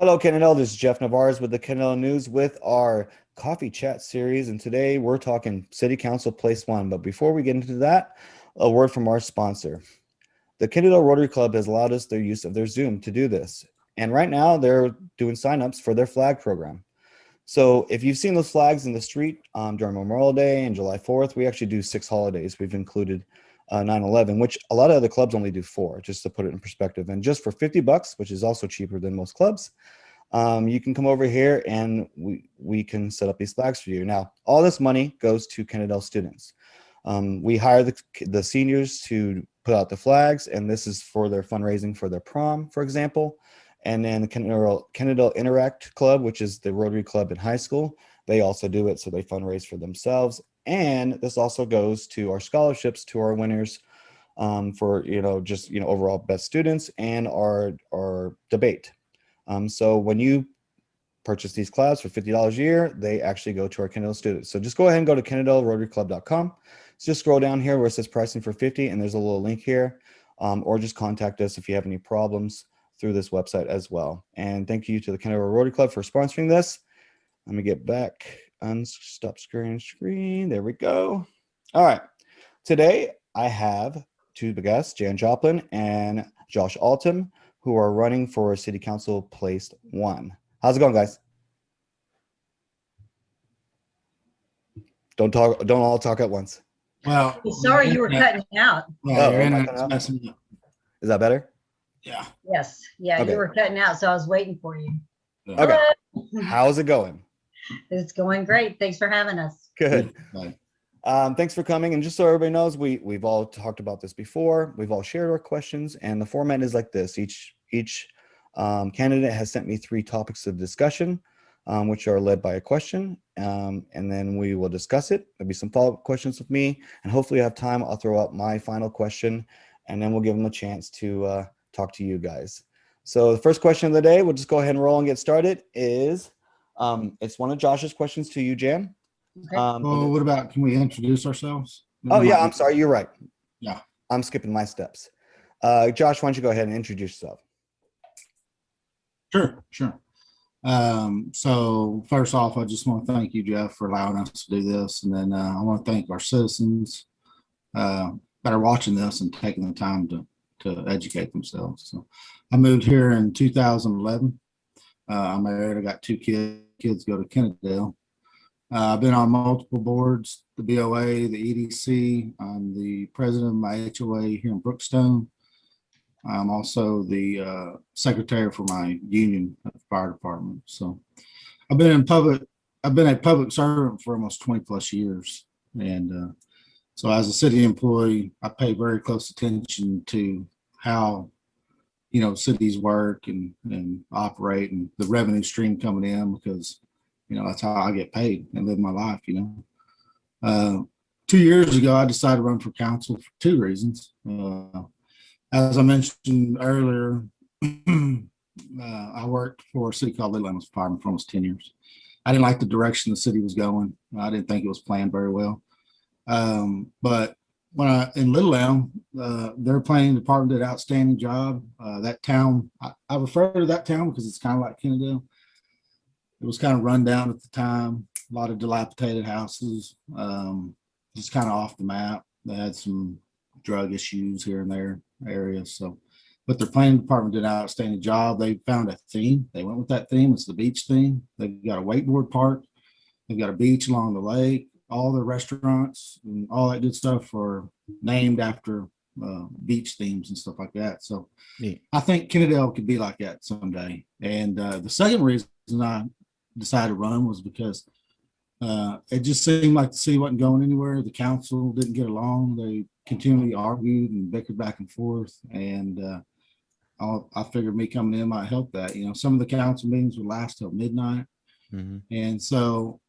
Hello, Kennedale. This is Jeff Navarez with the Kennedale News with our coffee chat series. And today we're talking City Council Place One. But before we get into that, a word from our sponsor. The Kennedale Rotary Club has allowed us their use of their Zoom to do this. And right now they're doing signups for their flag program. So if you've seen those flags in the street during Memorial Day and July 4th, we actually do 6 holidays. We've included 9/11, which a lot of other clubs only do 4, just to put it in perspective. And just for $50, which is also cheaper than most clubs, you can come over here and we can set up these flags for you. Now, all this money goes to Kennedale students. We hire the seniors to put out the flags, and this is for their fundraising for their prom, for example. And then the Kennedale Interact Club, which is the Rotary Club in high school, they also do it, so they fundraise for themselves. And this also goes to our scholarships to our winners for just overall best students and our debate. So when you purchase these clouds for $50 a year, they actually go to our Kennedale students. So just go ahead and go to KennedaleRotaryClub.com. So just scroll down here where it says pricing for $50, and there's a little link here, or just contact us if you have any problems through this website as well. And thank you to the Kennedale Rotary Club for sponsoring this. Let me get back, stop screen. There we go. All right. Today I have two guests, Jan Joplin and Josh Altom, who are running for City Council Place 1. How's it going, guys? Don't all talk at once. Well, sorry, you were cutting out. Yeah, your internet's messing up. Is that better? Yeah. Yes. Yeah, Okay. you were cutting out, so I was waiting for you. Okay. How's it going? It's going great. Thanks for having us. Good. Bye. Thanks for coming. And just so everybody knows, we've all talked about this before. We've all shared our questions, and the format is like this. Each candidate has sent me 3 topics of discussion, which are led by a question, and then we will discuss it. There'll be some follow-up questions with me, and hopefully I have time. I'll throw out my final question, and then we'll give them a chance to talk to you guys. So the first question of the day, we'll just go ahead and roll and get started, is it's one of Josh's questions to you, Jan. Okay. Well, what about, can we introduce ourselves? Oh, yeah, I'm sorry. You're right. Yeah. I'm skipping my steps. Josh, why don't you go ahead and introduce yourself? Sure. So first off, I just want to thank you, Jeff, for allowing us to do this. And then I want to thank our citizens that are watching this and taking the time to educate themselves. So I moved here in 2011. I'm married. I got 2 kids. Kids go to Kennedale. I've been on multiple boards, the BOA, the EDC. I'm the president of my HOA here in Brookstone. I'm also the secretary for my union at the fire department. So I've been a public servant for almost 20 plus years. And so as a city employee, I pay very close attention to how, cities work and operate, and the revenue stream coming in, because, that's how I get paid and live my life, 2 years ago, I decided to run for council for 2 reasons. As I mentioned earlier, I worked for a city called Little Lemons Department for almost 10 years. I didn't like the direction the city was going. I didn't think it was planned very well. But when in Little Elm, their planning department did an outstanding job. That town, I refer to that town because it's kind of like Kennedale. It was kind of run down at the time, a lot of dilapidated houses, just kind of off the map. They had some drug issues here and there areas. So, but their planning department did an outstanding job. They found a theme. They went with that theme. It's the beach theme. They've got a wakeboard park. They've got a beach along the lake. All the restaurants and all that good stuff are named after beach themes and stuff like that. So Neat. I think Kennedale could be like that someday. And the second reason I decided to run was because it just seemed like the city wasn't going anywhere. The council didn't get along. They continually argued and bickered back and forth. And I figured me coming in might help that. Some of the council meetings would last till midnight. Mm-hmm. And so,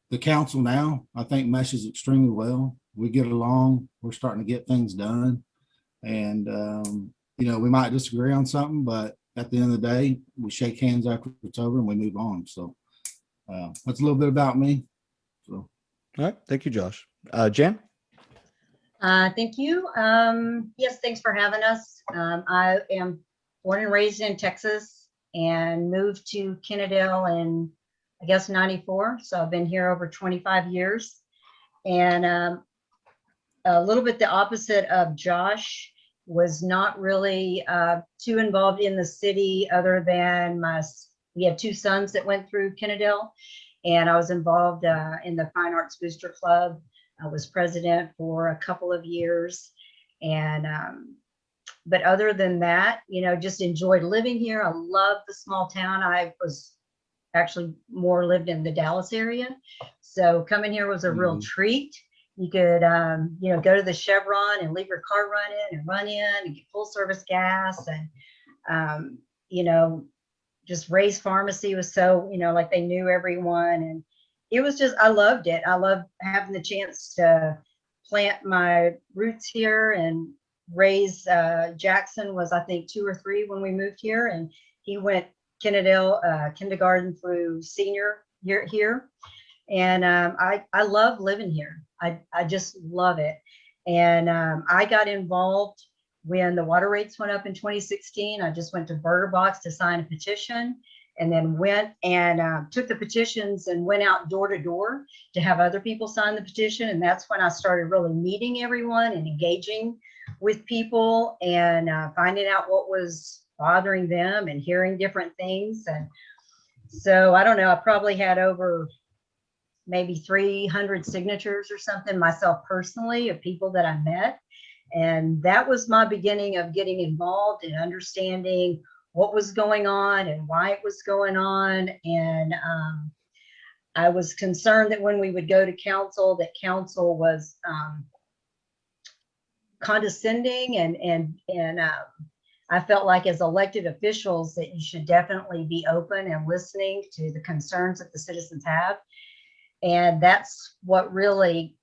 the council now, I think, meshes extremely well. We get along. We're starting to get things done. And, we might disagree on something, but at the end of the day, we shake hands after it's over and we move on. So that's a little bit about me. So. All right. Thank you, Josh. Jan? Thank you. Yes, thanks for having us. I am born and raised in Texas. and moved to Kennedale in, I guess, 94. So I've been here over 25 years. And a little bit the opposite of Josh, was not really too involved in the city other than we have two sons that went through Kennedale, and I was involved in the Fine Arts Booster Club. I was president for a couple of years, and but other than that, just enjoyed living here. I love the small town. I was actually more lived in the Dallas area, so coming here was a real treat. You could, go to the Chevron and leave your car run in and get full service gas. And, just Ray's Pharmacy was so, like they knew everyone. And it was just, I loved it. I loved having the chance to plant my roots here. And Ray's Jackson was, I think, 2 or 3 when we moved here. And he went Kennedale kindergarten through senior year here. And I love living here. I just love it. And I got involved when the water rates went up in 2016. I just went to Burger Box to sign a petition, and then went and took the petitions and went out door to door to have other people sign the petition. And that's when I started really meeting everyone and engaging with people and finding out what was bothering them and hearing different things. And so I don't know, I probably had over maybe 300 signatures or something myself personally of people that I met. And that was my beginning of getting involved and understanding what was going on and why it was going on. And I was concerned that when we would go to council, that council was condescending, and I felt like as elected officials that you should definitely be open and listening to the concerns that the citizens have. And that's what really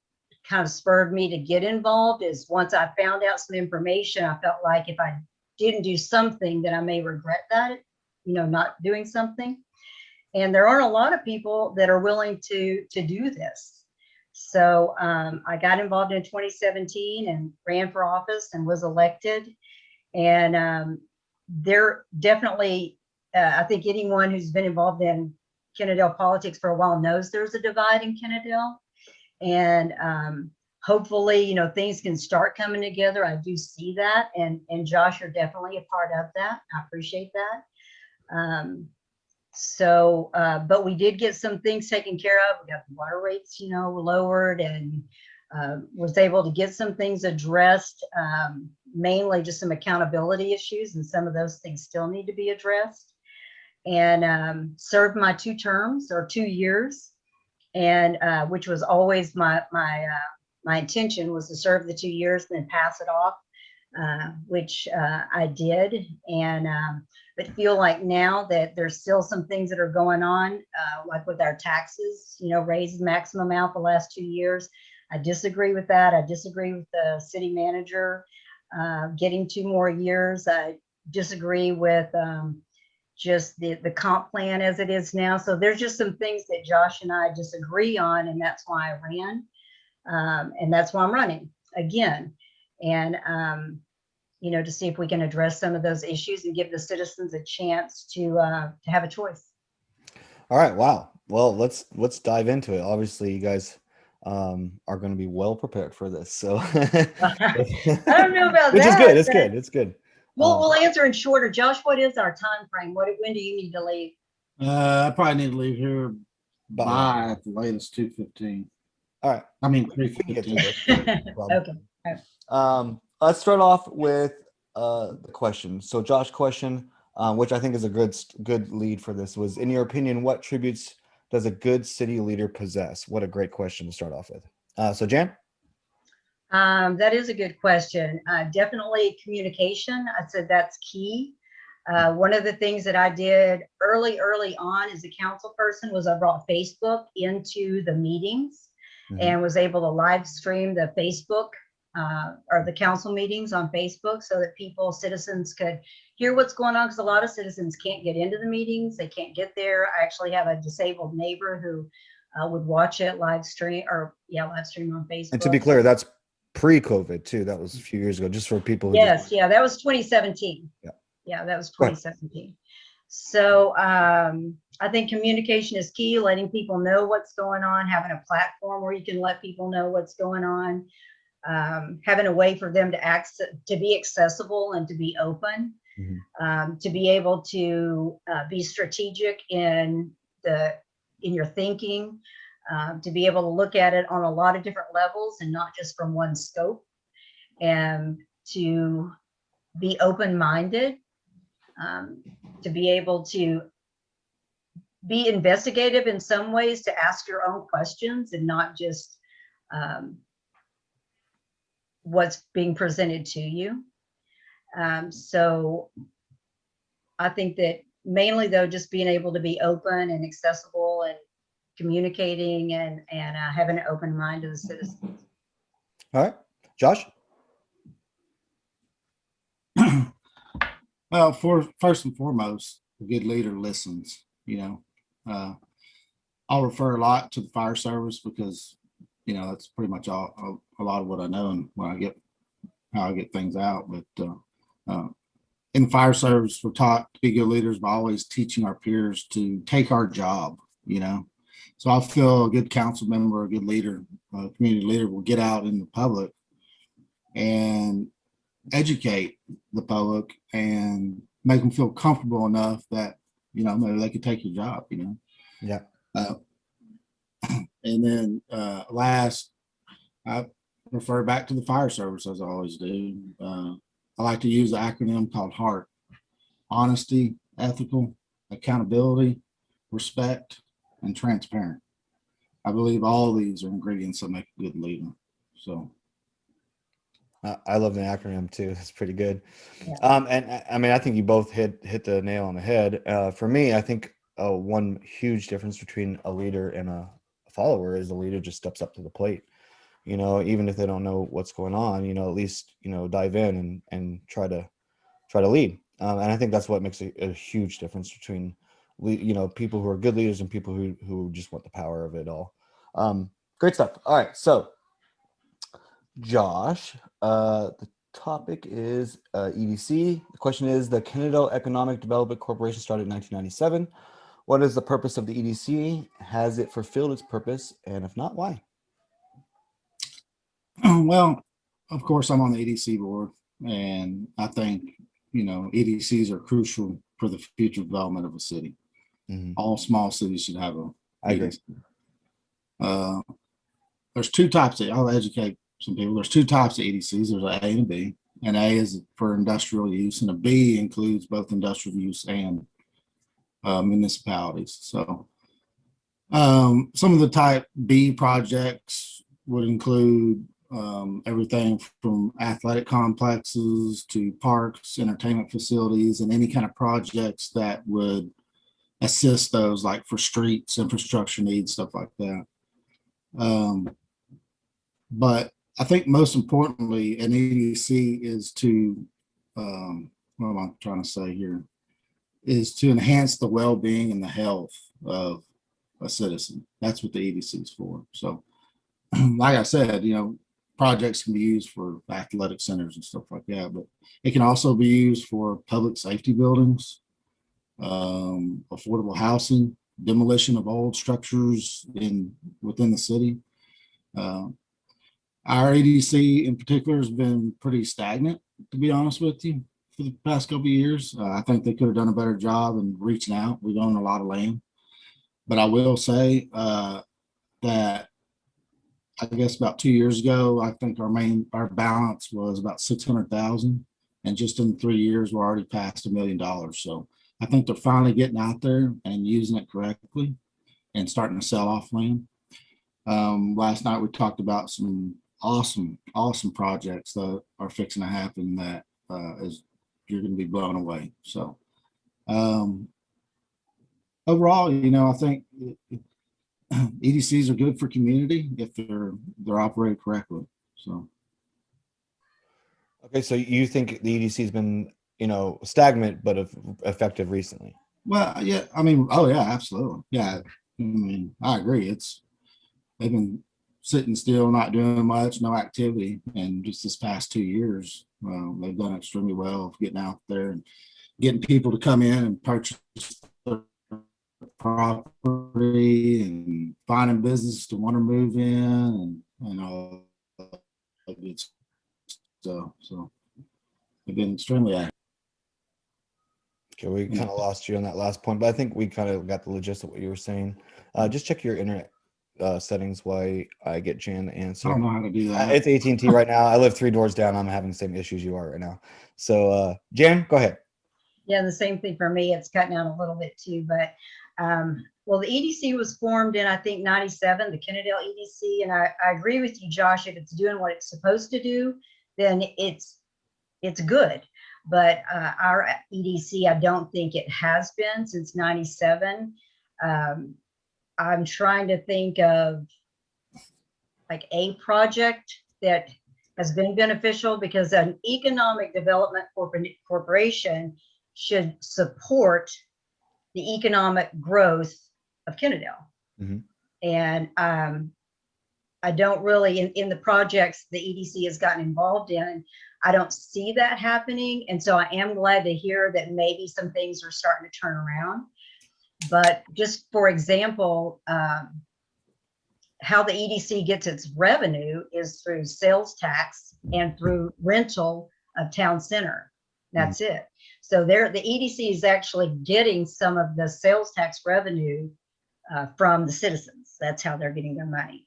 kind of spurred me to get involved, is once I found out some information, I felt like if I didn't do something, that I may regret that, not doing something. And there aren't a lot of people that are willing to do this. So I got involved in 2017 and ran for office and was elected. And there definitely, I think anyone who's been involved in Kennedale politics for a while knows there's a divide in Kennedale. And hopefully, things can start coming together. I do see that. And Josh, you're definitely a part of that. I appreciate that. But we did get some things taken care of. We got the water rates, lowered, and was able to get some things addressed, mainly just some accountability issues. And some of those things still need to be addressed. And served my 2 terms or 2 years, and which was always my intention, was to serve the 2 years and then pass it off, which I did. And but feel like now that there's still some things that are going on, like with our taxes, raised maximum amount the last 2 years. I disagree with that. I disagree with the city manager getting 2 more years. I disagree with just the comp plan as it is now. So there's just some things that Josh and I disagree on, and that's why I ran. And that's why I'm running again. And, to see if we can address some of those issues and give the citizens a chance to have a choice. All right. Wow. Well, let's dive into it. Obviously, you guys are going to be well prepared for this. So I don't know about which that. is good. It's good. We'll answer in shorter. Josh, what is our time frame? When do you need to leave? I probably need to leave here by at the latest 2:15. All right. I mean, We can get 3:15. to this. Okay. Let's start off with the question. So Josh, question, which I think is a good lead for this, was, in your opinion, what attributes does a good city leader possess? What a great question to start off with. So Jan? That is a good question. Definitely communication. I said that's key. One of the things that I did early on as a council person was I brought Facebook into the meetings and was able to live stream the Facebook or the council meetings on Facebook so that citizens could hear what's going on, because a lot of citizens can't get into the meetings. They can't get there. I actually have a disabled neighbor who would watch it live stream on Facebook. And to be clear, that's pre-COVID too. That was a few years ago, just for people who that was 2017. Yeah. Yeah, that was 2017. So I think communication is key, letting people know what's going on, having a platform where you can let people know what's going on, having a way for them to access, to be accessible and to be open, to be able to be strategic in your thinking, to be able to look at it on a lot of different levels and not just from one scope, and to be open-minded, to be able to be investigative in some ways, to ask your own questions and not just what's being presented to you. So I think that mainly though, just being able to be open and accessible and communicating and having an open mind to the citizens. All right, Josh. Well, first and foremost, a good leader listens. I'll refer a lot to the fire service because, that's pretty much a lot of what I know and how I get things out. But in the fire service, we're taught to be good leaders by always teaching our peers to take our job, So I feel a good council member, a good leader, a community leader will get out in the public and educate the public and make them feel comfortable enough that, maybe they could take your job, Yeah. And then last, I refer back to the fire service as I always do. I like to use the acronym called HEART: honesty, ethical, accountability, respect, and transparent. I believe all of these are ingredients that make a good leader. So I love the acronym too. It's pretty good. Yeah. And I mean, I think you both hit the nail on the head. For me, I think one huge difference between a leader and a follower is the leader just steps up to the plate. Even if they don't know what's going on, at least dive in and try to lead. And I think that's what makes a huge difference between people who are good leaders and people who just want the power of it all. Great stuff. All right, so Josh, the topic is EDC. The question is, the Kennedale Economic Development Corporation started in 1997. What is the purpose of the EDC? Has it fulfilled its purpose? And if not, why? well, of course, I'm on the EDC board, and I think, EDCs are crucial for the future development of a city. All small cities should have a I agree. EDC. There's two types I'll educate some people. There's two types of EDCs. There's an A and a B. And A is for industrial use, and a B includes both industrial use and municipalities. So some of the type B projects would include everything from athletic complexes to parks, entertainment facilities, and any kind of projects that would assist those, like for streets, infrastructure needs, stuff like that. But I think most importantly, an EDC is to, what am I trying to say here, is to enhance the well-being and the health of a citizen. That's what the EDC is for. So like I said, projects can be used for athletic centers and stuff like that, but it can also be used for public safety buildings, affordable housing, demolition of old structures within the city. Our EDC in particular has been pretty stagnant, to be honest with you, for the past couple of years. I think they could have done a better job in reaching out. We own a lot of land, but I will say that I guess about 2 years ago, I think our balance was about 600,000, and just in 3 years, we're already past $1 million. So I think they're finally getting out there and using it correctly and starting to sell off land. Last night we talked about some awesome projects that are fixing to happen that you're going to be blown away. So overall, I think EDCs are good for community if they're operated correctly. So Okay, so you think the EDC has been stagnant but effective recently? Well, yeah, I mean, oh yeah, absolutely, yeah. I mean, I agree. They've been sitting still, not doing much, no activity, and just this past 2 years, they've done extremely well of getting out there and getting people to come in and purchase their property and finding business to want to move in and all that good stuff. So they've been extremely active. Okay, we kind of lost you on that last point, but I think we kind of got the gist of what you were saying. Just check your internet settings while I get Jan to I answer. don't know how to do that. It's AT&T right now. I live 3 doors down. I'm having the same issues you are right now. So Jan, go ahead. Yeah, the same thing for me. It's cutting out a little bit too, but well, the EDC was formed in, I think, 97, the Kennedale EDC. And I agree with you, Josh, if it's doing what it's supposed to do, then it's good. But our EDC, I don't think it has been since 97. I'm trying to think of like a project that has been beneficial, because an economic development corporation should support the economic growth of Kennedale. Mm-hmm. And I don't really, in the projects the EDC has gotten involved in, I don't see that happening. And so I am glad to hear that maybe some things are starting to turn around. But just for example, how the EDC gets its revenue is through sales tax and through rental of town center. That's it. So the EDC is actually getting some of the sales tax revenue from the citizens. That's how they're getting their money.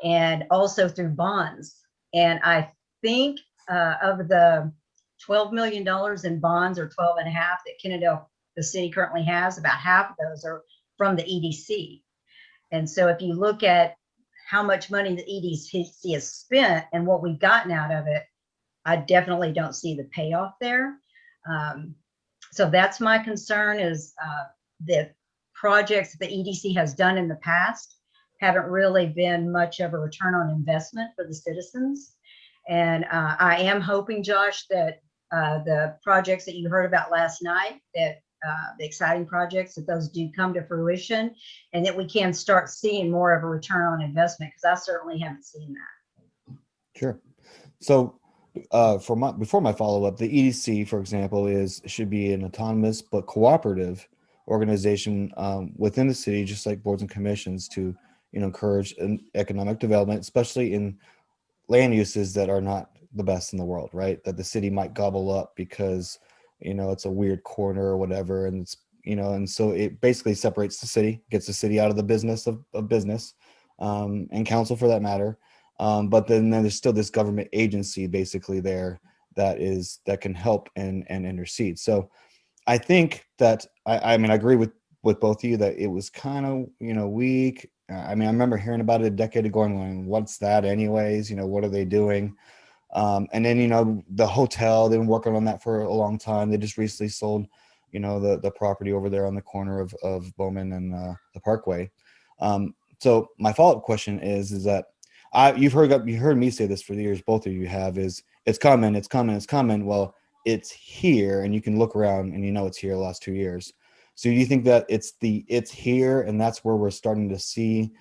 And also through bonds. And I think of the $12 million in bonds, or 12 and a half that Kennedale, the city, currently has, about half of those are from the EDC. And so if you look at how much money the EDC has spent and what we've gotten out of it, I definitely don't see the payoff there. So that's my concern, is the projects the EDC has done in the past haven't really been much of a return on investment for the citizens. And I am hoping, Josh, that the projects that you heard about last night, that the exciting projects, that those do come to fruition, and that we can start seeing more of a return on investment, because I certainly haven't seen that. Sure. So before my follow-up, the EDC, for example, should be an autonomous but cooperative organization within the city, just like boards and commissions, to encourage an economic development, especially in land uses that are not the best in the world, right? That the city might gobble up because it's a weird corner or whatever, and it's and so it basically separates the city, gets the city out of the business of business, and council for that matter. But then there's still this government agency basically there that can help and intercede. So I think that I mean I agree with both of you that it was kind of weak. I mean, I remember hearing about it a decade ago and going, what's that anyways? What are they doing? And then the hotel, they've been working on that for a long time. They just recently sold the property over there on the corner of Bowman and the Parkway. So my follow-up question is that you heard me say this for years, both of you have, is it's coming. Well, it's here, and you can look around and it's here the last 2 years. So do you think that it's here, and that's where we're starting to see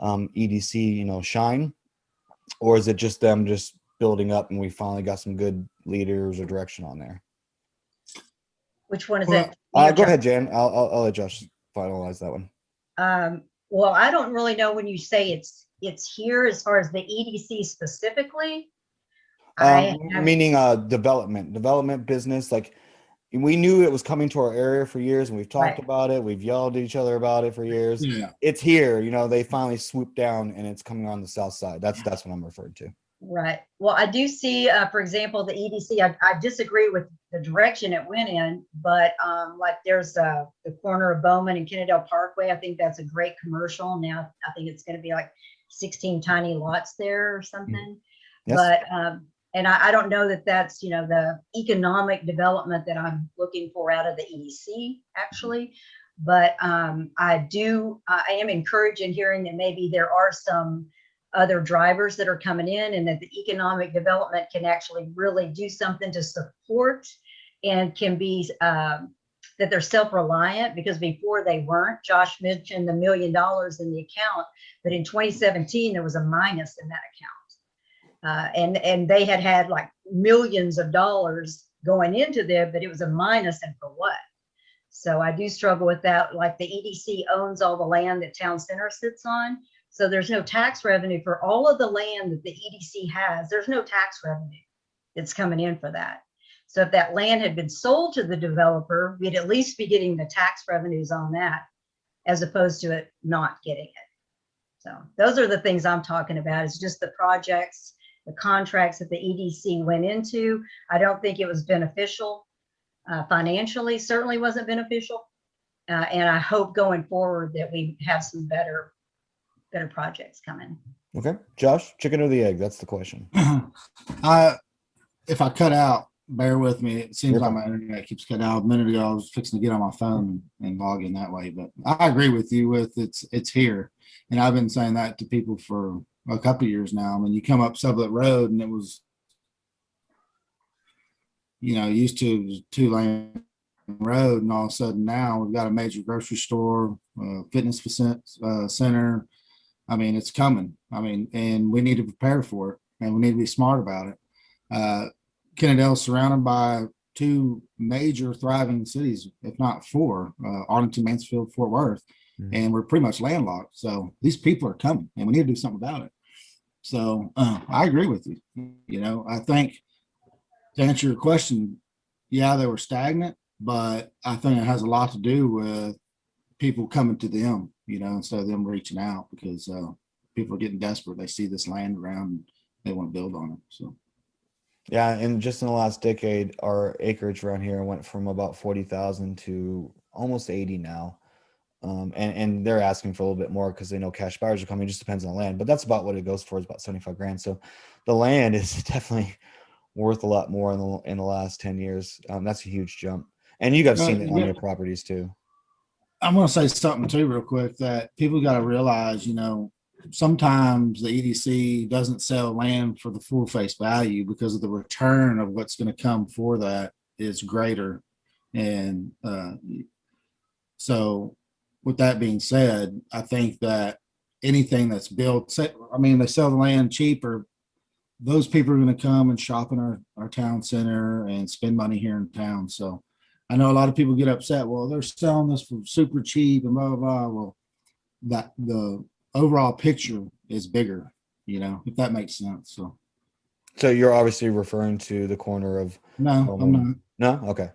EDC shine, or is it just them just building up and we finally got some good leaders or direction on there? Which one is it? Go ahead, Jan. I'll let Josh finalize that one. Well, I don't really know when you say it's here as far as the EDC specifically. Meaning development business. Like, we knew it was coming to our area for years, and we've talked about it. We've yelled at each other about it for years. Yeah. It's here. They finally swooped down, and it's coming on the south side. That's what I'm referring to. Right. Well, I do see, for example, the EDC, I disagree with the direction it went in, but like there's the corner of Bowman and Kennedale Parkway. I think that's a great commercial. Now, I think it's going to be like 16 tiny lots there or something. Yes. But, and I don't know that that's, the economic development that I'm looking for out of the EDC, actually. But I am encouraged in hearing that maybe there are some other drivers that are coming in, and that the economic development can actually really do something to support, and can be that they're self-reliant, because before they weren't. Josh mentioned the $1 million in the account, but in 2017 there was a minus in that account, and they had like millions of dollars going into there, but it was a minus, and for what? So I do struggle with that. Like the EDC owns all the land that town center sits on. So there's no tax revenue for all of the land that the EDC has. There's no tax revenue that's coming in for that. So if that land had been sold to the developer, we'd at least be getting the tax revenues on that, as opposed to it not getting it. So those are the things I'm talking about, is just the projects, the contracts that the EDC went into. I don't think it was beneficial. Financially, certainly wasn't beneficial. And I hope going forward that we have some better projects coming. Okay. Josh, chicken or the egg? That's the question. If I cut out, bear with me. It seems You're like fine. my internet keeps cutting out. A minute ago, I was fixing to get on my phone and log in that way. But I agree with you with it's here. And I've been saying that to people for a couple of years now. I mean, you come up Sublette Road and it was, used to 2-lane road, and all of a sudden now we've got a major grocery store, fitness center. I mean, it's coming. I mean, and we need to prepare for it, and we need to be smart about it. Kennedale is surrounded by 2 major thriving cities, if not 4, Arlington, Mansfield, Fort Worth, and we're pretty much landlocked. So these people are coming, and we need to do something about it. So I agree with you. I think, to answer your question, yeah, they were stagnant, but I think it has a lot to do with people coming to them, instead of them reaching out, because people are getting desperate. They see this land around and they want to build on it. So, Yeah, and just in the last decade, our acreage around here went from about 40,000 to almost 80 now. And they're asking for a little bit more because they know cash buyers are coming. It just depends on the land, but that's about what it goes for, is about 75 grand. So the land is definitely worth a lot more in the last 10 years. That's a huge jump. And you guys seen it on your properties too. I'm going to say something too, real quick, that people got to realize, sometimes the EDC doesn't sell land for the full face value because of the return of what's going to come for that is greater. And so with that being said, I think that anything that's built, they sell the land cheaper. Those people are going to come and shop in our town center and spend money here in town. So I know a lot of people get upset. Well, they're selling this for super cheap and blah, blah, blah. Well, that the overall picture is bigger, if that makes sense. So you're obviously referring to the corner of. No, I'm not. No? Okay.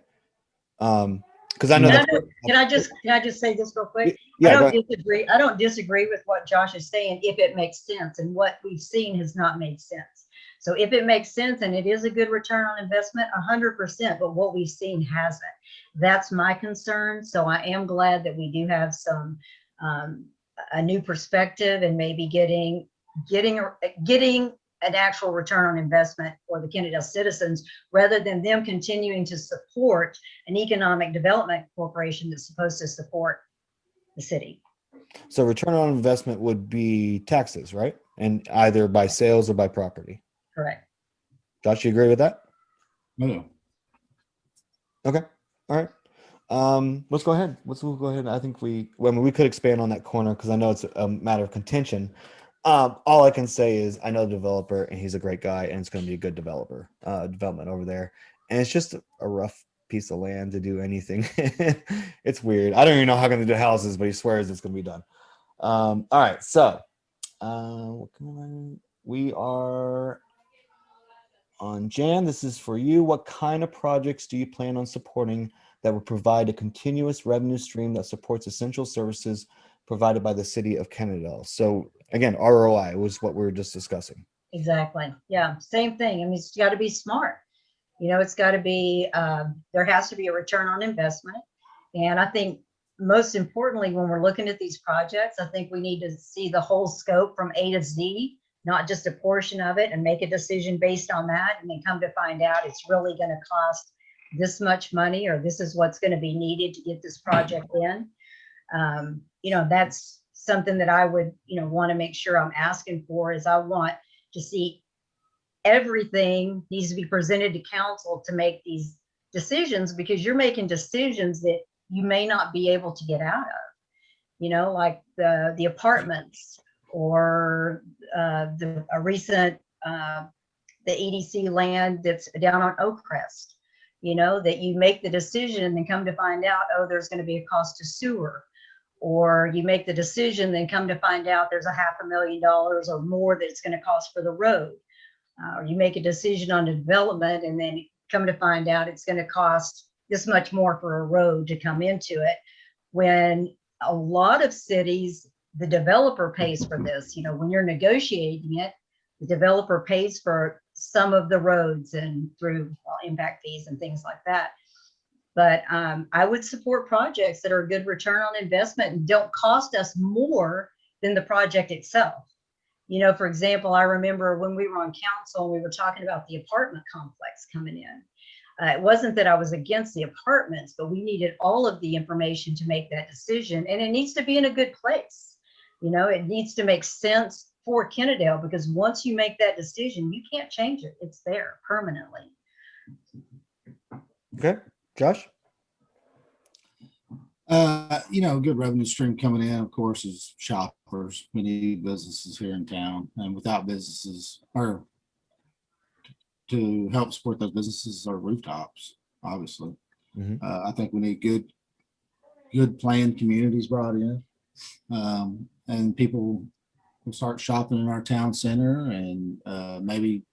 Because I know that. Can I just say this real quick? Yeah, I don't disagree with what Josh is saying if it makes sense, and what we've seen has not made sense. So if it makes sense and it is a good return on investment, 100%, but what we've seen hasn't. That's my concern. So I am glad that we do have some a new perspective, and maybe getting an actual return on investment for the Kennedale citizens, rather than them continuing to support an economic development corporation that's supposed to support the city. So return on investment would be taxes, right? And either by sales or by property. Correct. Josh, you agree with that? No. Okay. All right. Let's go ahead. We'll go ahead. I think we could expand on that corner because I know it's a matter of contention. All I can say is I know the developer, and he's a great guy, and it's going to be a good development over there. And it's just a rough piece of land to do anything. It's weird. I don't even know how going to do houses, but he swears it's going to be done. All right. So we are on Jan. This is for you. What kind of projects do you plan on supporting that would provide a continuous revenue stream that supports essential services provided by the city of Kennedale? So again, ROI was what we were just discussing. Exactly. Yeah. Same thing. I mean, it's got to be smart. It's got to be, there has to be a return on investment. And I think most importantly, when we're looking at these projects, I think we need to see the whole scope from A to Z, not just a portion of it, and make a decision based on that. And then come to find out it's really going to cost this much money, or this is what's going to be needed to get this project in. That's something that I would, want to make sure I'm asking for, is I want to see everything needs to be presented to council to make these decisions, because you're making decisions that you may not be able to get out of, like the apartments, or a recent the EDC land that's down on Oak Crest. that you make the decision and then come to find out, oh, there's going to be a cost to sewer. Or you make the decision, then come to find out there's $500,000 or more that it's going to cost for the road. Or you make a decision on a development and then come to find out it's going to cost this much more for a road to come into it. When a lot of cities, the developer pays for this. When you're negotiating it, the developer pays for some of the roads and through impact fees and things like that. But I would support projects that are a good return on investment and don't cost us more than the project itself. For example, I remember when we were on council, we were talking about the apartment complex coming in. It wasn't that I was against the apartments, but we needed all of the information to make that decision. And it needs to be in a good place. It needs to make sense for Kennedale, because once you make that decision, you can't change it. It's there permanently. Okay. Josh? Good revenue stream coming in, of course, is shoppers. We need businesses here in town, and without businesses, or to help support those businesses, are rooftops, obviously. Mhm. I think we need good planned communities brought in, and people will start shopping in our town center, and maybe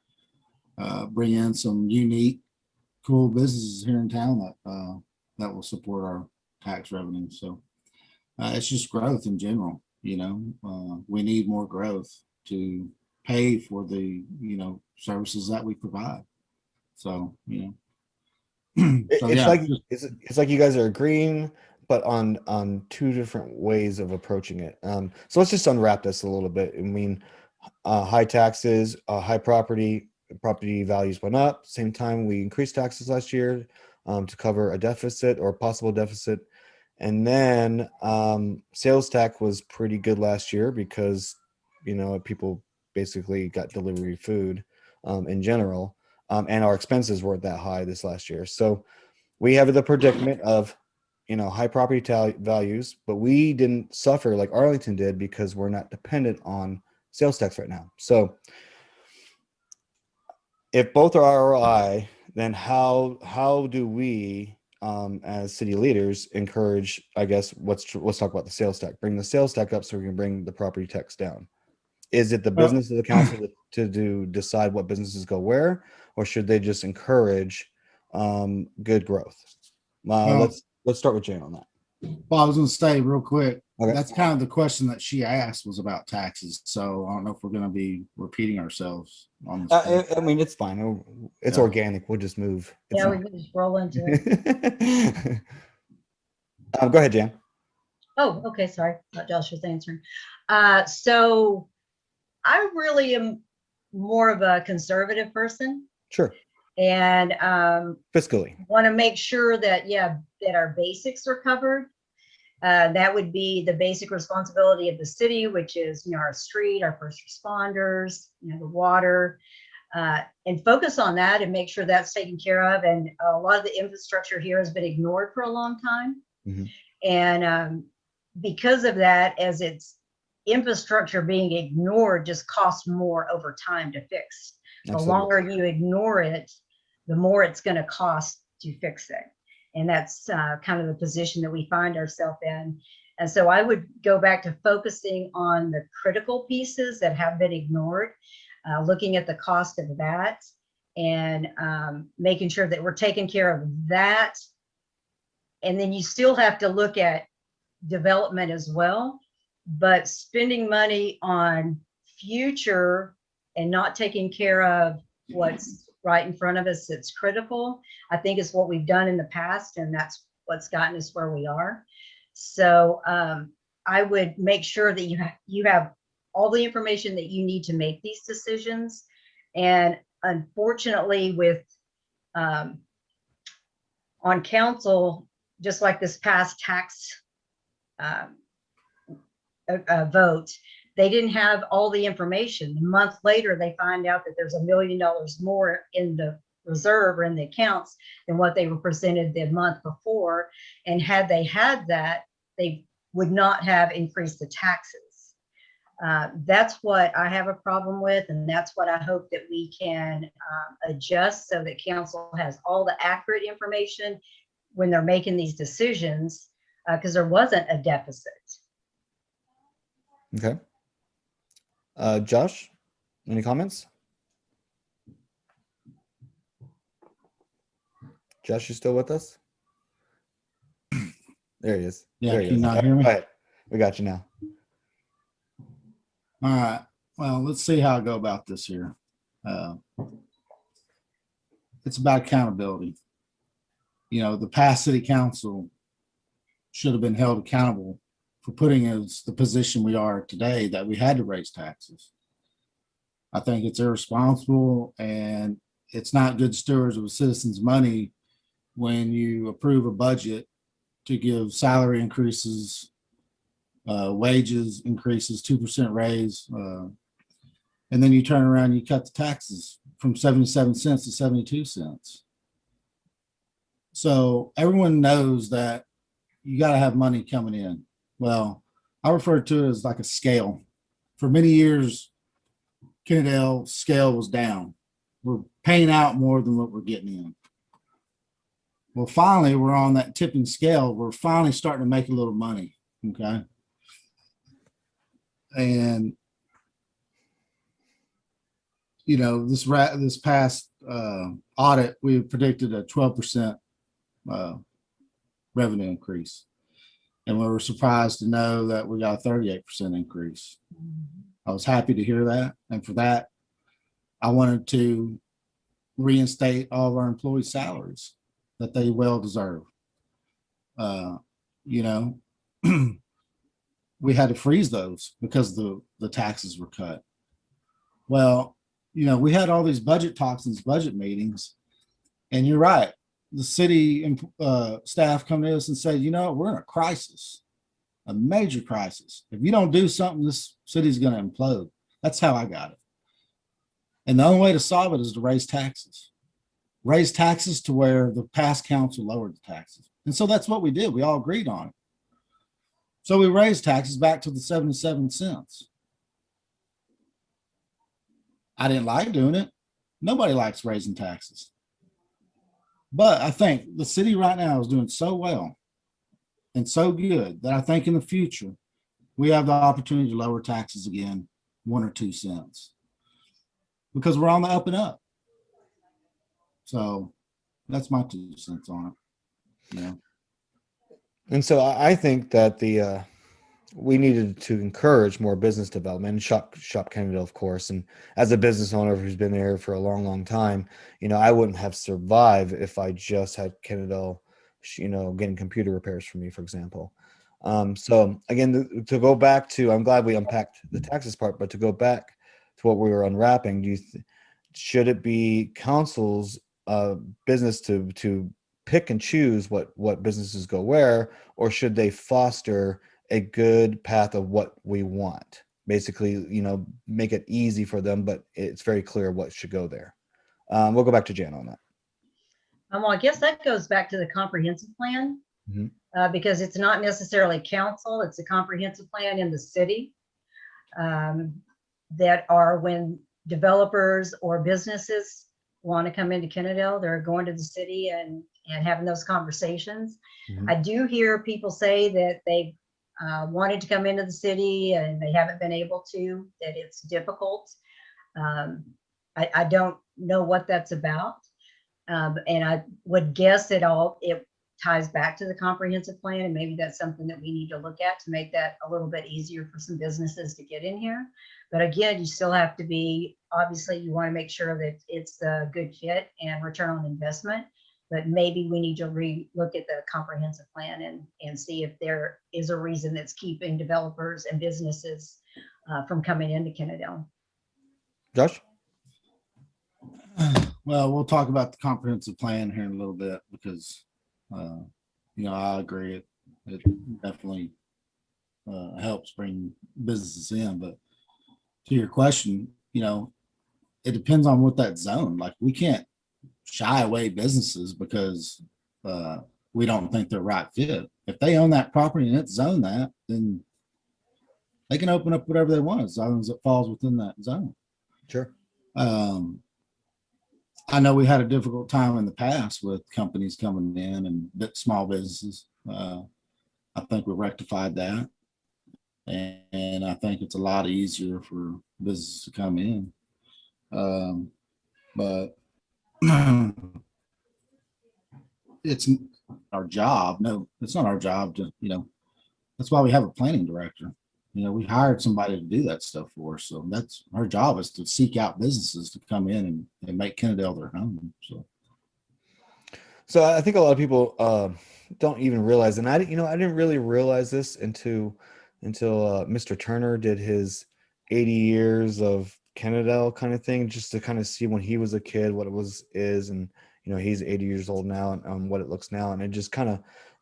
bring in some unique, cool businesses here in town that will support our tax revenue. So it's just growth in general. We need more growth to pay for the services that we provide. So It's like you guys are agreeing, but on two different ways of approaching it. So let's just unwrap this a little bit. I mean, high taxes, high property values went up. Same time, we increased taxes last year to cover a deficit or possible deficit. And then sales tax was pretty good last year because, people basically got delivery food in general. And our expenses weren't that high this last year. So we have the predicament of, high property values, but we didn't suffer like Arlington did because we're not dependent on sales tax right now. So if both are ROI, then how do we, as city leaders, encourage? I guess let's talk about the sales tax. Bring the sales tax up so we can bring the property tax down. Is it the business of the council to decide what businesses go where, or should they just encourage good growth? Let's start with Jane on that. Well, I was going to say real quick, Okay. That's kind of the question that she asked, was about taxes. So I don't know if we're going to be repeating ourselves on this. I mean, it's fine. It's organic. We'll just move. We can just roll into it. Go ahead, Jan. Oh, okay. Sorry. Thought Josh was answering. So I really am more of a conservative person. Sure. And fiscally want to make sure that that our basics are covered. That would be the basic responsibility of the city, which is our street, our first responders, the water, and focus on that and make sure that's taken care of. And a lot of the infrastructure here has been ignored for a long time. Mm-hmm. And because of that, as its infrastructure being ignored just costs more over time to fix. Absolutely. The longer you ignore it, the more it's going to cost to fix it. And that's kind of the position that we find ourselves in. And so I would go back to focusing on the critical pieces that have been ignored, looking at the cost of that, and making sure that we're taking care of that. And then you still have to look at development as well, but spending money on future and not taking care of what's right in front of us that's critical, I think is what we've done in the past, and that's what's gotten us where we are. So I would make sure that you have all the information that you need to make these decisions. And unfortunately, with on council, just like this past tax vote, they didn't have all the information. A month later, they find out that there's $1 million more in the reserve or in the accounts than what they were presented the month before. And had they had that, they would not have increased the taxes. That's what I have a problem with, and that's what I hope that we can adjust so that council has all the accurate information when they're making these decisions, because there wasn't a deficit. Okay. Josh, any comments? Josh, you still with us? There he is. Yeah, There he can you is. not hear me? All right. We got you now. All right. Well, let's see how I go about this here. It's about accountability. You know, the past city council should have been held accountable for putting us the position we are today, that we had to raise taxes. I think it's irresponsible, and it's not good stewards of a citizen's money when you approve a budget to give salary increases, wages increases, 2% raise, and then you turn around and you cut the taxes from 77 cents to 72 cents. So everyone knows that you got to have money coming in. Well, I refer to it as like a scale. For many years, Kennedale scale was down. We're paying out more than what we're getting in. Well, finally, we're on that tipping scale. We're finally starting to make a little money. Okay. And, you know, this past audit, we predicted a 12% revenue increase. And we were surprised to know that we got a 38% increase. I was happy to hear that. And for that, I wanted to reinstate all of our employees' salaries that they well deserve. You know, we had to freeze those because the taxes were cut. Well, you know, we had all these budget talks and these budget meetings, and you're right. The city staff come to us and say, you know, we're in a crisis, a major crisis. If you don't do something, this city's going to implode. That's how I got it. And the only way to solve it is to raise taxes. Raise taxes to where the past council lowered the taxes. And so that's what we did. We all agreed on it. So we raised taxes back to the 77 cents. I didn't like doing it. Nobody likes raising taxes. But I think the city right now is doing so well and so good that I think in the future, we have the opportunity to lower taxes again, 1 or 2 cents, because we're on the up and up. So that's my 2 cents on it. Yeah. And so I think that we needed to encourage more business development and shop Kennedale, of course. And as a business owner who's been there for a long, long time, you know, I wouldn't have survived if I just had Kennedale, you know, getting computer repairs for me, for example. So again, to go back to, I'm glad we unpacked the taxes part, but to go back to what we were unwrapping, should it be council's business to pick and choose what businesses go where, or should they foster a good path of what we want? Basically, you know, make it easy for them, but it's very clear what should go there. We'll go back to Jan on that. Well, I guess that goes back to the comprehensive plan, because it's not necessarily council, it's a comprehensive plan in the city, that are when developers or businesses want to come into Kennedale, they're going to the city and having those conversations. I do hear people say that they wanted to come into the city and they haven't been able to, that it's difficult. I don't know what that's about. And I would guess it ties back to the comprehensive plan, and maybe that's something that we need to look at to make that a little bit easier for some businesses to get in here. But again, you still have to be, obviously you want to make sure that it's a good fit and return on investment, but maybe we need to look at the comprehensive plan and see if there is a reason that's keeping developers and businesses from coming into Kennedale. Josh? Well, we'll talk about the comprehensive plan here in a little bit because, you know, I agree. It definitely helps bring businesses in. But to your question, you know, it depends on what that zone. Like, we can't shy away businesses because we don't think they're right fit. If they own that property and it's zoned that, then they can open up whatever they want as long as it falls within that zone. Sure. I know we had a difficult time in the past with companies coming in and small businesses. I think we rectified that. And I think it's a lot easier for businesses to come in. But it's our job. No, it's not our job to, that's why we have a planning director. We hired somebody to do that stuff for us. So that's our job, is to seek out businesses to come in and make Kennedale their home. So I think a lot of people don't even realize, and I didn't really realize this until Mr. Turner did his 80 years of Kennedale kind of thing, just to kind of see when he was a kid what it is, and he's 80 years old now, and what it looks now, and it just kind of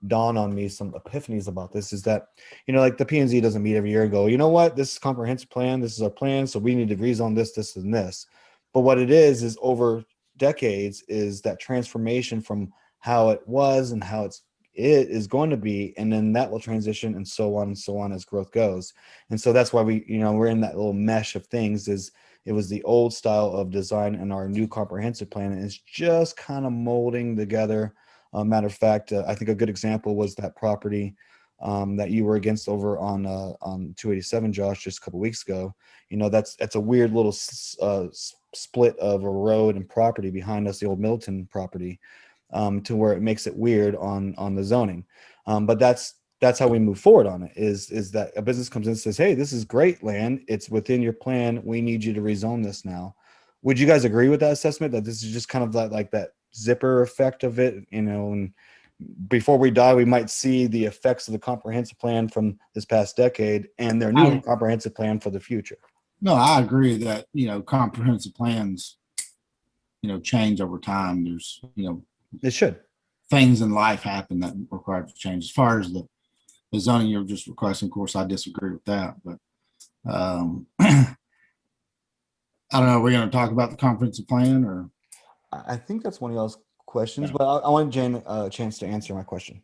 dawned on me some epiphanies about this. Is that like the P&Z doesn't meet every year and go, you know what, this is comprehensive plan, this is our plan, so we need to rezone this and this. But what it is over decades is that transformation from how it was and how it is going to be, and then that will transition and so on as growth goes. And so that's why we're in that little mesh of things. Is it was the old style of design and our new comprehensive plan is just kind of molding together. Matter of fact, I think a good example was that property that you were against over on 287, Josh, just a couple weeks ago. That's a weird little split of a road and property behind us, the old Milton property, to where it makes it weird on the zoning. But that's how we move forward on it, is that a business comes in and says, hey, this is great land, it's within your plan, we need you to rezone this now. Would you guys agree with that assessment, that this is just kind of like that zipper effect of it? And before we die, we might see the effects of the comprehensive plan from this past decade and their new comprehensive plan for the future. No, I agree that, comprehensive plans, change over time. There's, It should. Things in life happen that require to change. As far as the zoning you're just requesting, of course, I disagree with that. But I don't know. We're going to talk about the comprehensive plan, or I think that's one of y'all's questions, but I want Jane a chance to answer my question.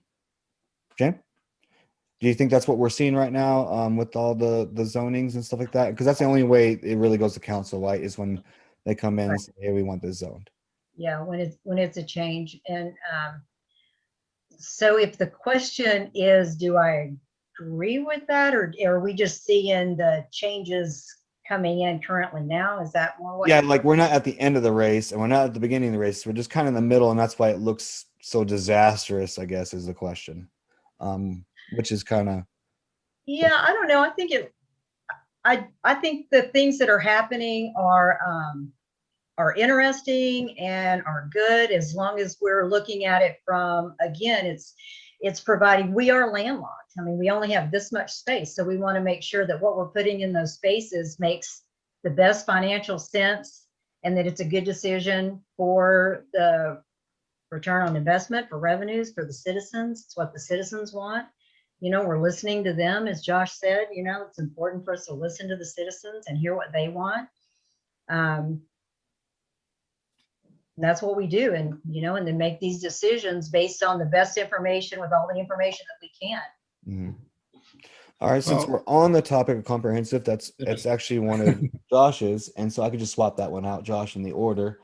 Jane, do you think that's what we're seeing right now with all the zonings and stuff like that? Because that's the only way it really goes to council, right? Is when they come in and say, hey, we want this zoned. Yeah, when it's a change. And so if the question is, do I agree with that, or are we just seeing the changes coming in currently now? Is that more what? Yeah, like we're not at the end of the race and we're not at the beginning of the race. We're just kind of in the middle, and that's why it looks so disastrous, I guess, is the question. Which is kind of. Yeah, I don't know. I think I think the things that are happening are interesting and are good, as long as we're looking at it from, again, it's providing, we are landlocked. I mean, we only have this much space. So we want to make sure that what we're putting in those spaces makes the best financial sense, and that it's a good decision for the return on investment, for revenues, for the citizens. It's what the citizens want. We're listening to them, as Josh said. It's important for us to listen to the citizens and hear what they want. That's what we do, and then make these decisions based on the best information, with all the information that we can. Mm-hmm. All right, since we're on the topic of comprehensive, that's actually one of Josh's, and so I could just swap that one out, Josh, in the order.